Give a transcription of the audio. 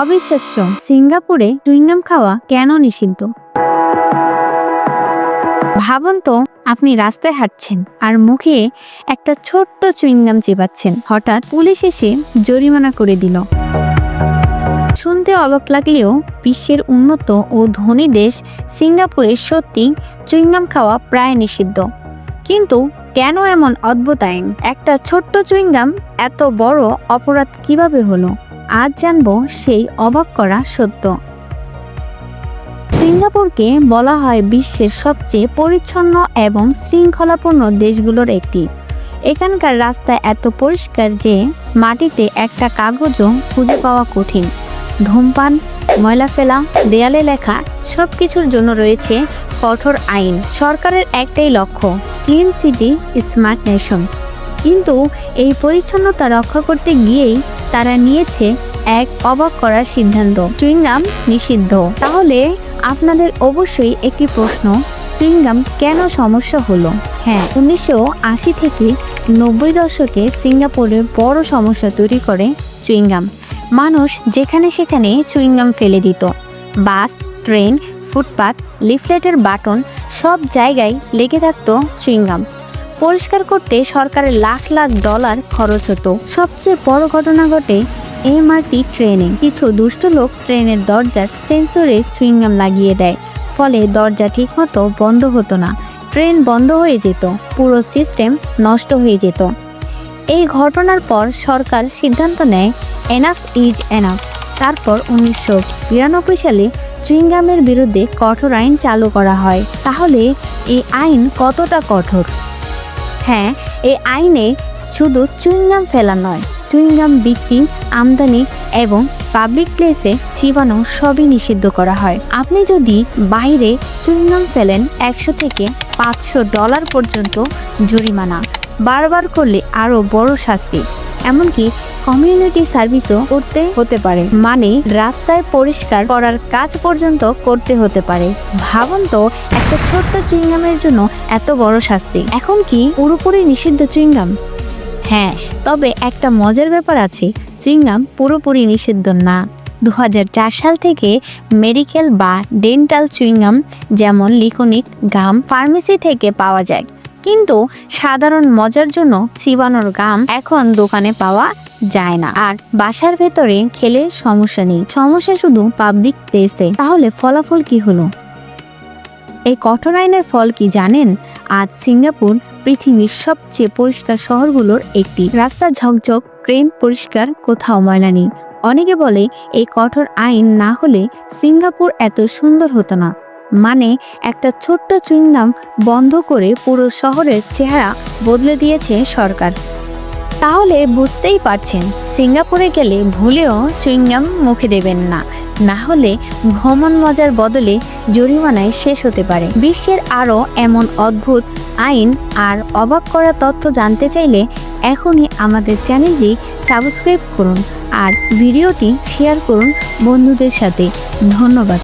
অবিশ্বাস্য, সিঙ্গাপুরে চুইংগাম খাওয়া কেন নিষিদ্ধ? ভাবুন তো, আপনি রাস্তায় হাঁটছেন আর মুখে একটা ছোট্ট চুইংগাম চিবাচ্ছেন, হঠাৎ পুলিশ এসে জরিমানা করে দিল। শুনতে অবাক লাগলেও বিশ্বের উন্নত ও ধনী দেশ সিঙ্গাপুরে সত্যি চুইংগাম খাওয়া প্রায় নিষিদ্ধ। কিন্তু কেন এমন অদ্ভুত আইন? একটা ছোট্ট চুইংগাম এত বড় অপরাধ কিভাবে হলো? আজ জানবো সেই অবাক করা সত্য। সিঙ্গাপুরকে বলা হয় বিশ্বের সবচেয়ে পরিচ্ছন্ন এবং শৃঙ্খলাপূর্ণ দেশগুলোর একটি। এখানকার রাস্তা এত পরিষ্কার যে মাটিতে একটা কাগজও খুঁজে পাওয়া কঠিন। ধূমপান, ময়লা ফেলা, দেয়ালে লেখা সবকিছুর জন্য রয়েছে কঠোর আইন। সরকারের একটাই লক্ষ্য, ক্লিন সিটি স্মার্ট নেশন। কিন্তু এই পরিচ্ছন্নতা রক্ষা করতে গিয়েই তারা নিয়েছে এক অবাক করার সিদ্ধান্ত, চুইংগাম নিষিদ্ধ। তাহলে আপনাদের অবশ্যই একটি প্রশ্ন, চুইংগাম কেন সমস্যা হলো? হ্যাঁ, 1980 থেকে 90 দশকে সিঙ্গাপুরে বড় সমস্যা তৈরি করে চুইংগাম। মানুষ যেখানে সেখানে চুইংগাম ফেলে দিত। বাস, ট্রেন, ফুটপাত, লিফলেটের বাটন সব জায়গায় লেগে থাকতো চুইংগাম। পরিষ্কার করতে সরকারের লাখ লাখ ডলার খরচ হতো। সবচেয়ে বড় ঘটনা ঘটে MRT ট্রেনে। কিছু দুষ্ট লোক ট্রেনের দরজার সেন্সরে চুইংগাম লাগিয়ে দেয়, ফলে দরজা ঠিকমতো বন্ধ হতো না। ট্রেন বন্ধ হয়ে যেত, পুরো সিস্টেম নষ্ট হয়ে যেত। এই ঘটনার পর সরকার সিদ্ধান্ত নেয় এনাফ ইজ এনাফ। তারপর 1992 সালে চুইংগামের বিরুদ্ধে কঠোর আইন চালু করা হয়। তাহলে এই আইন কতটা কঠোর? হ্যাঁ, এই আইনে শুধু চুইংগাম ফেলা নয়, চুইংগাম বিক্রি, আমদানি এবং পাবলিক প্লেসে চিবানো সবই নিষিদ্ধ করা হয়। আপনি যদি বাইরে চুইংগাম ফেলেন, 100 থেকে 500 ডলার পর্যন্ত জরিমানা, বারবার করলে আরও বড় শাস্তি, এমনকি কমিউনিটি সার্ভিসও করতে হতে পারে। মানে রাস্তায় পরিষ্কার করার কাজ পর্যন্ত করতে হতে পারে। ভাবুন তো, একটা ছোট্ট চুইংগামের জন্য এত বড় শাস্তি। এখন কি পুরোপুরি নিষিদ্ধ চুইংগাম? হ্যাঁ, তবে একটা মজার ব্যাপার আছে, চুইংগাম পুরোপুরি নিষিদ্ধ না। 2004 সাল থেকে মেডিকেল বা ডেন্টাল চুইংগাম যেমন লিকোনিক, গাম ফার্মেসি থেকে পাওয়া যায়। কিন্তু সাধারণ মজার জন্য চিবানোর গাম এখন দোকানে পাওয়া যায় না। আর বাসার ভেতরে খেলে সমস্যা নেই, সমস্যা শুধু পাবলিক প্লেসে। তাহলে ফলাফল কি হলো? এই কঠোর আইনের ফল কি জানেন? আজ সিঙ্গাপুর পৃথিবীর সবচেয়ে পরিষ্কার শহরগুলোর একটি। রাস্তা ঝকঝক, ট্রেন পরিষ্কার, কোথাও ময়লা নেই। অনেকে বলে এই কঠোর আইন না হলে সিঙ্গাপুর এত সুন্দর হতো না। মানে একটা ছোট্ট চুইংগাম বন্ধ করে পুরো শহরের চেহারা বদলে দিয়েছে সরকার। তাহলে বুঝতেই পারছেন, সিঙ্গাপুরে গেলে ভুলেও চুইংগাম মুখে দেবেন না, না হলে ভ্রমণ মজার বদলে জরিমানায় শেষ হতে পারে। বিশ্বের আরও এমন অদ্ভুত আইন আর অবাক করা তথ্য জানতে চাইলে এখনই আমাদের চ্যানেলটি সাবস্ক্রাইব করুন আর ভিডিওটি শেয়ার করুন বন্ধুদের সাথে। ধন্যবাদ।